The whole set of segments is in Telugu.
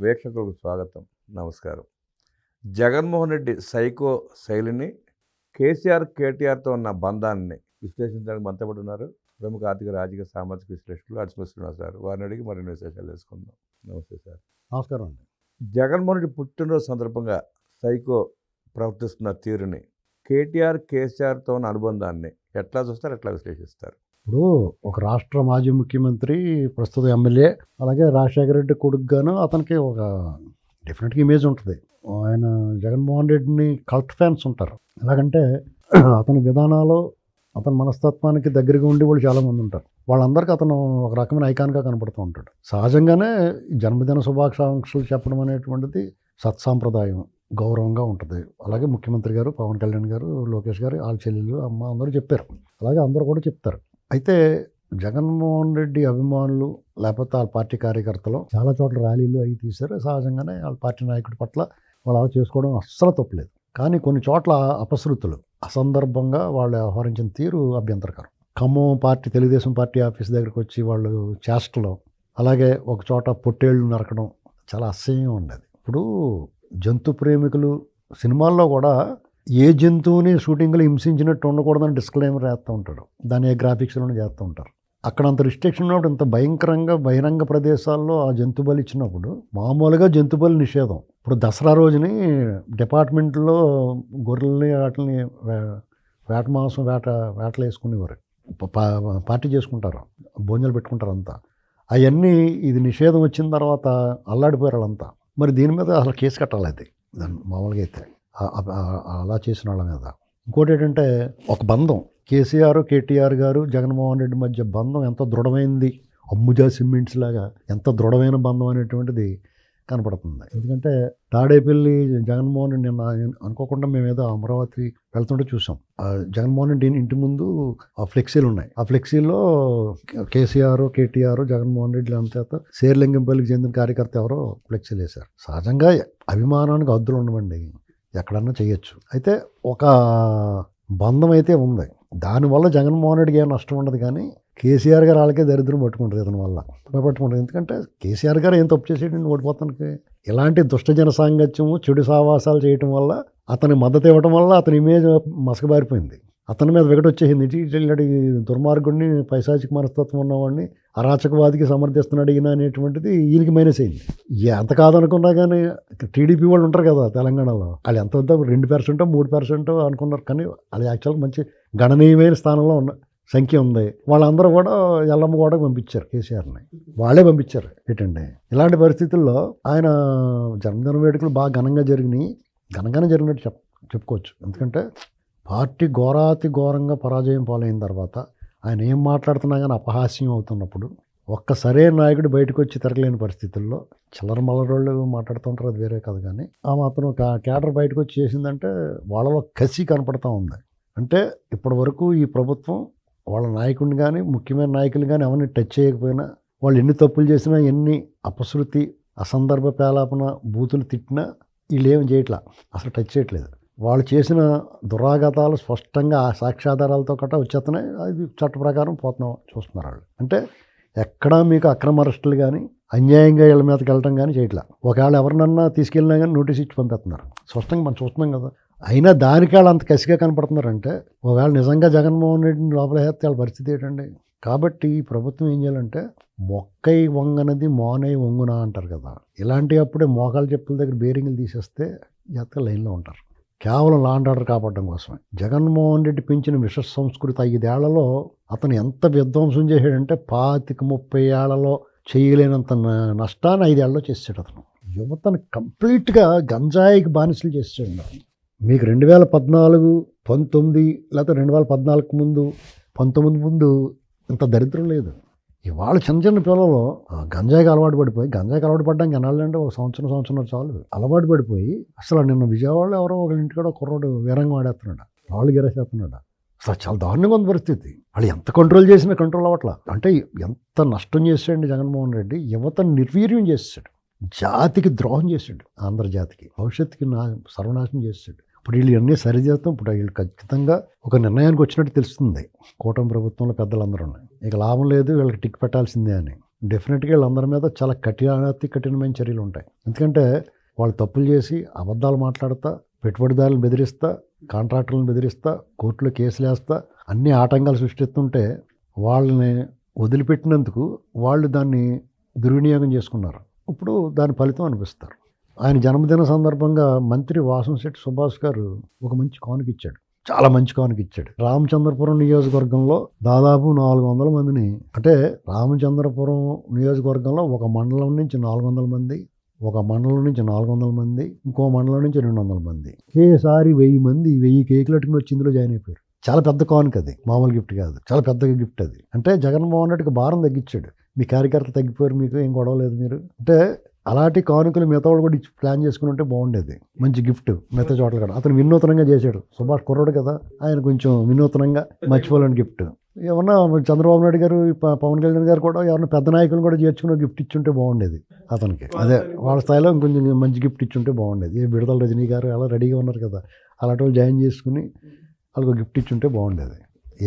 వీక్షకులకు స్వాగతం, నమస్కారం. జగన్మోహన్ రెడ్డి సైకో శైలిని, కేటీఆర్తో ఉన్న బంధాన్ని విశ్లేషించడానికి మనతో పాటు ఉన్నారు ప్రముఖ ఆర్థిక, రాజకీయ, సామాజిక విశ్లేషకులు అడిసిమల్ శ్రీనివాస్ గారు. వారిని అడిగి మరిన్ని విశేషాలు తెలుసుకుందాం. నమస్తే సార్. నమస్కారం అండి. జగన్మోహన్ రెడ్డి పుట్టినరోజు సందర్భంగా సైకో ప్రవర్తిస్తున్న తీరుని, కేసీఆర్తో ఉన్న అనుబంధాన్ని ఎట్లా చూస్తారు, ఎట్లా విశ్లేషిస్తారు? ఇప్పుడు ఒక రాష్ట్ర మాజీ ముఖ్యమంత్రి, ప్రస్తుత ఎమ్మెల్యే, అలాగే రాజశేఖర రెడ్డి కొడుకుగాను అతనికి ఒక డెఫినెట్గా ఇమేజ్ ఉంటుంది. ఆయన జగన్మోహన్ రెడ్డిని కల్ట్ ఫ్యాన్స్ ఉంటారు. ఎలాగంటే అతని విధానాలు, అతని మనస్తత్వానికి దగ్గరగా ఉండి వాళ్ళు చాలామంది ఉంటారు. వాళ్ళందరికీ అతను ఒక రకమైన ఐకాన్గా కనపడుతూ ఉంటాడు. సహజంగానే జన్మదిన శుభాకాంక్షలు చెప్పడం అనేటువంటిది సత్సాంప్రదాయం, గౌరవంగా ఉంటుంది. అలాగే ముఖ్యమంత్రి గారు, పవన్ కళ్యాణ్ గారు, లోకేష్ గారు, వాళ్ళ చెల్లెలు, అమ్మ అందరూ చెప్పారు. అలాగే అందరూ కూడా చెప్తారు. అయితే జగన్మోహన్ రెడ్డి అభిమానులు లేకపోతే వాళ్ళ పార్టీ కార్యకర్తలు చాలా చోట్ల ర్యాలీలు అవి తీశారు. సహజంగానే వాళ్ళ పార్టీ నాయకుడి పట్ల వాళ్ళు అలా చేసుకోవడం అస్సలు తప్పలేదు. కానీ కొన్ని చోట్ల అపశృతులు, అసందర్భంగా వాళ్ళు వ్యవహరించిన తీరు అభ్యంతరకరం. Khammam party, Telugu Desam party office దగ్గరికి వచ్చి వాళ్ళు చేష్టలు, అలాగే ఒక చోట పొట్టేళ్లు నరకడం చాలా అసహ్యం ఉండేది. ఇప్పుడు జంతు ప్రేమికులు సినిమాల్లో కూడా ఏ జంతువుని షూటింగ్లో హింసించినట్టు ఉండకూడదని డిస్క్లైమర్ వేస్తూ ఉంటాడు. దాని ఏ గ్రాఫిక్స్లోనే చేస్తూ ఉంటారు. అక్కడ అంత రిస్ట్రిక్షన్ ఉన్నప్పుడు, ఇంత భయంకరంగా బహిరంగ ప్రదేశాల్లో ఆ జంతు బలి ఇచ్చినప్పుడు మామూలుగా జంతు బలి నిషేధం. ఇప్పుడు దసరా రోజుని డిపార్ట్మెంట్లో గొర్రెల్ని వాటిని వేట మాంసం వేటలు వేసుకునేవారు, పార్టీ చేసుకుంటారు, భోజనాలు పెట్టుకుంటారు అంతా. అవన్నీ ఇది నిషేధం వచ్చిన తర్వాత అల్లాడిపోయారు వాళ్ళంతా. మరి దీని మీద అసలు కేసు కట్టాలి. అది దాన్ని మామూలుగా అయితే అలా చేసిన వాళ్ళ మీద. ఇంకోటి ఏంటంటే, ఒక బంధం కేటీఆర్ గారు జగన్మోహన్ రెడ్డి మధ్య బంధం ఎంత దృఢమైంది, అంబుజా సిమెంట్స్ లాగా ఎంత దృఢమైన బంధం అనేటువంటిది కనపడుతుంది. ఎందుకంటే తాడేపల్లి జగన్మోహన్ రెడ్డి నిన్న అనుకోకుండా మేము ఏదో అమరావతి వెళ్తుంటే చూసాం. జగన్మోహన్ రెడ్డి ఇంటి ముందు ఆ ఫ్లెక్సీలు ఉన్నాయి. ఆ ఫ్లెక్సీలో కేటీఆర్, జగన్మోహన్ రెడ్డి అంతా శేర్లింగంపల్లికి చెందిన కార్యకర్త ఎవరో ఫ్లెక్సీలు వేశారు. సహజంగా అభిమానానికి హద్దులు ఉండవండి, ఎక్కడన్నా చేయొచ్చు. అయితే ఒక బంధం అయితే ఉంది. దానివల్ల జగన్మోహన్ రెడ్డికి ఏం నష్టం ఉండదు, కానీ కేసీఆర్ గారు వాళ్ళకే దరిద్రం పట్టుకుంటుంది ఇతని వల్ల పట్టుకుంటుంది. ఎందుకంటే కేసీఆర్ గారు ఏం తప్పు చేసేటండి ఓడిపోతానికి. ఇలాంటి దుష్టజన సాంగత్యము, చెడు సావాసాలు చేయటం వల్ల, అతని మద్దతు ఇవ్వటం వల్ల అతని ఇమేజ్ మసకబారిపోయింది. అతని మీద వికట వచ్చేసింది. ఇటు దుర్మార్గుడిని, పైశాచిక మనస్తత్వం ఉన్నవాడిని, అరాచకవాదికి సమర్థిస్తున్నాడు ఈయన అనేటువంటిది ఈయనకి మైనస్ అయింది. ఎంత కాదనుకున్నా కానీ టీడీపీ వాళ్ళు ఉంటారు కదా తెలంగాణలో, వాళ్ళు ఎంత వద్ద 2%, 3% అనుకున్నారు. కానీ వాళ్ళు యాక్చువల్గా మంచి గణనీయమైన స్థానంలో ఉన్న సంఖ్య ఉంది. వాళ్ళందరూ కూడా ఎల్లమ్మ కూడా పంపించారు కేసీఆర్ని, వాళ్ళే పంపించారు. ఏంటండి ఇలాంటి పరిస్థితుల్లో ఆయన జన్మదిన వేడుకలు బాగా ఘనంగానే జరిగినట్టు చెప్పుకోవచ్చు. ఎందుకంటే పార్టీ ఘోరాతి ఘోరంగా పరాజయం పాలైన తర్వాత ఆయన ఏం మాట్లాడుతున్నా కానీ అపహాస్యం అవుతున్నప్పుడు, ఒక్క సరైన నాయకుడు బయటకు వచ్చి తిరగలేని పరిస్థితుల్లో చిల్లర మల్లరోళ్ళు మాట్లాడుతుంటారు, అది వేరే కాదు. కానీ ఆ మాత్రం కేడర్ బయటకు వచ్చి చేసిందంటే వాళ్ళలో కసి కనపడతా ఉంది. అంటే ఇప్పటి వరకు ఈ ప్రభుత్వం వాళ్ళ నాయకుడిని కానీ, ముఖ్యమైన నాయకులు కానీ ఎవరిని టచ్ చేయకపోయినా, వాళ్ళు ఎన్ని తప్పులు చేసినా, ఎన్ని అపశృతి, అసందర్భ పేలాపన, బూతులు తిట్టినా వీళ్ళు ఏం చేయట్లా, అసలు టచ్ చేయట్లేదు. వాళ్ళు చేసిన దురాఘాతాలు స్పష్టంగా సాక్ష్యాధారాలతో కట్ట వచ్చేస్తున్నాయి. అది చట్ట ప్రకారం చూస్తున్నారు వాళ్ళు. అంటే ఎక్కడా మీకు అక్రమ అరెస్టులు కానీ, అన్యాయంగా వీళ్ళ మీదకి వెళ్ళటం కానీ చేయట్లా. ఒకవేళ ఎవరినన్నా తీసుకెళ్ళినా కానీ నోటీస్ ఇచ్చి పంపిస్తున్నారు. స్పష్టంగా మనం చూస్తున్నాం కదా. అయినా దానికి వాళ్ళు అంత కసిగా కనపడుతున్నారంటే, ఒకవేళ నిజంగా జగన్మోహన్ రెడ్డిని లోపల వేస్తే వాళ్ళ పరిస్థితి ఏంటండి. కాబట్టి ఈ ప్రభుత్వం ఏం చేయాలంటే, మొక్కై వంగనది మోనై వంగునా అంటారు కదా, ఇలాంటి అప్పుడే మోకాలు చెప్పుల దగ్గర బేరింగ్లు తీసేస్తే జాతర లైన్లో ఉంటారు. కేవలం లా అండ్ ఆర్డర్ కాపాడడం కోసమే. జగన్మోహన్ రెడ్డి పెంచిన విష సంస్కృతి 5 ఏళ్లలో అతను ఎంత విధ్వంసం చేశాడంటే, 25-30 ఏళ్లలో చేయలేనంత నష్టాన్ని 5 ఏళ్లలో చేసాడు అతను. యువతను కంప్లీట్గా గంజాయికి బానిసలు చేసాడు. మీకు 2014, 19 లేకపోతే 2014 ముందు, 19 ముందు ఇంత దరిద్రం లేదు. ఇవాళ చిన్న పిల్లలు గంజాయికి అలవాటు పడ్డానికి ఎన్నాళ్ళంటే ఒక సంవత్సరం చాలు. అలవాటు పడిపోయి అసలు నిన్న విజయవాడలో ఎవరో ఒక ఇంటికాడ కుర్రోడు వీరంగా వాడేస్తున్నాడు, రాళ్ళు గిరేసేస్తున్నాడు. అసలు చాలా దారుణంగా ఉంది పరిస్థితి. వాళ్ళు ఎంత కంట్రోల్ చేసినా కంట్రోల్ అవ్వట్లా. అంటే ఎంత నష్టం చేశాడు జగన్మోహన్ రెడ్డి. యువతను నిర్వీర్యం చేసాడు, జాతికి ద్రోహం చేశాడు, ఆంధ్ర జాతికి భవిష్యత్తుకి సర్వనాశనం చేశాడు. ఇప్పుడు వీళ్ళు అన్నీ సరిచేస్తాం. ఇప్పుడు వీళ్ళు ఖచ్చితంగా ఒక నిర్ణయానికి వచ్చినట్టు తెలుస్తుంది కూటమి ప్రభుత్వంలో పెద్దలందరూ ఉన్నాయి. ఇక లాభం లేదు, వీళ్ళకి టిక్ పెట్టాల్సిందే అని. డెఫినెట్గా వీళ్ళందరి మీద చాలా అతి కఠినమైన చర్యలు ఉంటాయి. ఎందుకంటే వాళ్ళు తప్పులు చేసి అబద్ధాలు మాట్లాడతా, పెట్టుబడిదారులను బెదిరిస్తా, కాంట్రాక్టర్లను బెదిరిస్తా, కోర్టులో కేసులు వేస్తా, అన్ని ఆటంకాలు సృష్టిస్తుంటే వాళ్ళని వదిలిపెట్టినందుకు వాళ్ళు దాన్ని దుర్వినియోగం చేసుకున్నారు. ఇప్పుడు దాని ఫలితం అనిపిస్తారు. ఆయన జన్మదిన సందర్భంగా మంత్రి వాసంశెట్టి సుభాష్ గారు ఒక మంచి కానుక ఇచ్చాడు. చాలా మంచి కానుక ఇచ్చాడు. రామచంద్రపురం నియోజకవర్గంలో దాదాపు 400 మందిని, అంటే రామచంద్రపురం నియోజకవర్గంలో ఒక మండలం నుంచి 400 మంది, ఒక మండలం నుంచి 400 మంది, ఇంకో మండలం నుంచి 200 మంది, ఒకేసారి 1000 మంది 1000 కేకులు అట్టుకుని వచ్చి ఇందులో జాయిన్ అయిపోయారు. చాలా పెద్ద కానుక అది, మామూలు గిఫ్ట్ కాదు, చాలా పెద్ద గిఫ్ట్ అది. అంటే జగన్మోహన్ రెడ్డికి భారం తగ్గించాడు. మీ కార్యకర్తలు తగ్గిపోయారు, మీకు ఏం గొడవ లేదు మీరు అంటే. అలాంటి కానుకలు మిగతా వాళ్ళు కూడా ఇచ్చి ప్లాన్ చేసుకుని ఉంటే బాగుండేది. మంచి గిఫ్ట్ మిగతా చోట్ల కూడా అతను వినూత్నంగా చేశాడు. సుభాష్ కుర్రాడు కదా, ఆయన కొంచెం వినూత్నంగా మర్చిపోలేని గిఫ్ట్. ఏమన్నా చంద్రబాబు నాయుడు గారు, పవన్ కళ్యాణ్ గారు కూడా ఎవరైనా పెద్ద నాయకులు కూడా చేర్చుకుని గిఫ్ట్ ఇచ్చుంటే బాగుండేది అతనికి. అదే వాళ్ళ స్థాయిలో ఇంకొంచెం మంచి గిఫ్ట్ ఇచ్చుంటే బాగుండేది. ఏ విడుదల రజనీ గారు అలా రెడీగా ఉన్నారు కదా, అలాంటి వాళ్ళు జాయిన్ చేసుకుని వాళ్ళకి గిఫ్ట్ ఇచ్చుంటే బాగుండేది.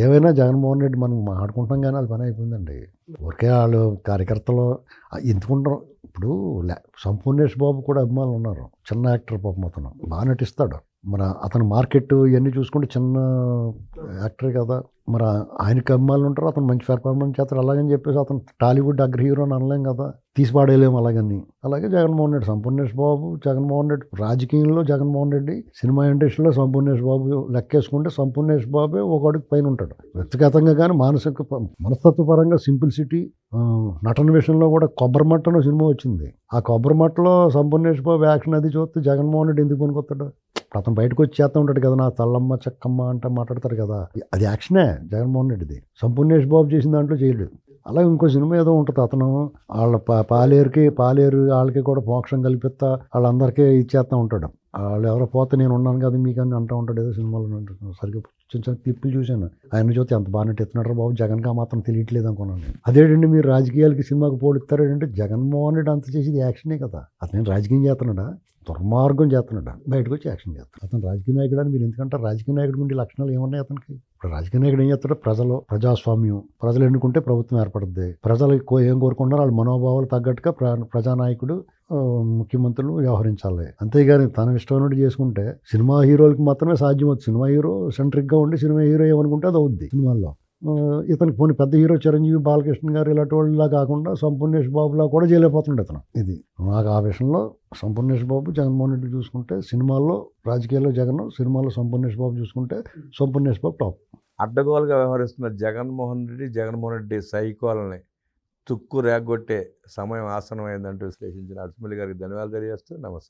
ఏవైనా జగన్మోహన్ రెడ్డి మనం మాట్లాడుకుంటాం కానీ వాళ్ళ పని అయిపోయిందండి. ఊరికే వాళ్ళు కార్యకర్తలు ఎందుకుంటారు. ఇప్పుడు సంపూర్ణేష్ బాబు కూడా అభిమానులు ఉన్నారు. చిన్న యాక్టర్ పాపం, అతను బాగా నటిస్తాడు. మన అతను మార్కెట్ ఇవన్నీ చూసుకుంటే చిన్న యాక్టరే కదా, మరి ఆయనకి అభిమానులు ఉంటారు. అతను మంచి పెర్ఫార్మెన్స్ చేస్తారు. అలాగని చెప్పేసి అతను టాలీవుడ్ అగ్ర హీరో అని అనలేం కదా, తీసి పాడేయలేము అలాగని. అలాగే జగన్మోహన్ రెడ్డి, సంపూర్ణేష్ బాబు, జగన్మోహన్ రెడ్డి రాజకీయంలో జగన్మోహన్ రెడ్డి, సినిమా ఇండస్ట్రీలో సంపూర్ణేష్ బాబు లెక్కేసుకుంటే సంపూర్ణేష్ బాబే ఒక అడుగు పైన ఉంటాడు. వ్యక్తిగతంగా కానీ మనస్తత్వపరంగా సింప్లిసిటీ, నటన విషయంలో కూడా కొబ్బరిమట్టలో సినిమా వచ్చింది. ఆ కొబ్బరిమట్టలో సంపూర్ణేష్ బాబు యాక్షన్ అది చూస్తే జగన్మోహన్ రెడ్డి ఎందుకు పనికొస్తాడు. అతను బయటకు వచ్చి చేస్తూ ఉంటాడు కదా, నా తల్లమ్మ చెక్కమ్మ అంటే మాట్లాడతారు కదా, అది యాక్షనే జగన్మోహన్ రెడ్డిది. సంపూర్ణేష్ బాబు చేసిన దాంట్లో చేయలేదు. అలాగే ఇంకో సినిమా ఏదో ఉంటుంది, అతను వాళ్ళ పాలేరు వాళ్ళకి కూడా మోక్షం కల్పిస్తా వాళ్ళందరికీ ఇచ్చేస్తూ ఉంటాడు. వాళ్ళు ఎవరో పోతే నేను ఉన్నాను కదా మీకు అని అంటూ ఉంటాడు ఏదో సినిమాలో. సరిగ్గా చిన్న చిన్న క్లిప్పులు చూశాను. ఆయన చూస్తే ఎంత బాగా ఎత్తున్నాడు బాబు, జగన్గా మాత్రం తెలియట్లేదు అనుకున్నాను. అదేంటండి మీరు రాజకీయాలకి సినిమాకి పోడుతారంటే, జగన్మోహన్ రెడ్డి అంత చేసేది యాక్షనే కదా. అతను రాజకీయం చేస్తున్నాడా, దుర్మార్గం చేస్తున్నాడా, బయటకు వచ్చి యాక్షన్ చేస్తాడు. అతను రాజకీయ నాయకుడు అని మీరు ఎందుకంటారు. రాజకీయ నాయకుడి గురించి లక్షణాలు ఏమున్నాయి అతనికి. ఇప్పుడు రాజకీయ నాయకుడు ఏం చేస్తాడు, ప్రజాస్వామ్యం, ప్రజలు ఎన్నుకుంటే ప్రభుత్వం ఏర్పడుద్ది, ప్రజలు ఏం కోరుకుంటారో వాళ్ళ మనోభావాలు తగ్గట్టుగా ప్రజానాయకుడు ముఖ్యమంత్రులు వ్యవహరించాలి. అంతేగాని తన ఇష్టమైనట్టు చేసుకుంటే సినిమా హీరోలకు మాత్రమే సాధ్యం అవుతుంది. సినిమా హీరో సెంట్రిక్గా ఉండి సినిమా హీరో ఏమనుకుంటే అది అవుద్ది సినిమాల్లో. ఇతనికి పోనీ పెద్ద హీరో చిరంజీవి, బాలకృష్ణ గారు ఇలాంటి వాళ్ళలా కాకుండా సంపూర్ణేష్ బాబులా కూడా చేయలేకపోతున్నాడు అతను. ఇది నాకు ఆ విషయంలో సంపూర్ణేష్ బాబు, జగన్మోహన్ రెడ్డి చూసుకుంటే సినిమాల్లో, రాజకీయాల్లో జగన్, సినిమాల్లో సంపూర్ణేష్ బాబు చూసుకుంటే సంపూర్ణేష్ బాబు టాప్. అడ్డగోలుగా వ్యవహరిస్తున్న జగన్మోహన్ రెడ్డి సైకోలని తుక్కు రేగొట్టే సమయం ఆసనమైందంటూ విశ్లేషించిన అడుసుమల్లి గారికి ధన్యవాదాలు తెలియజేస్తూ నమస్కారం.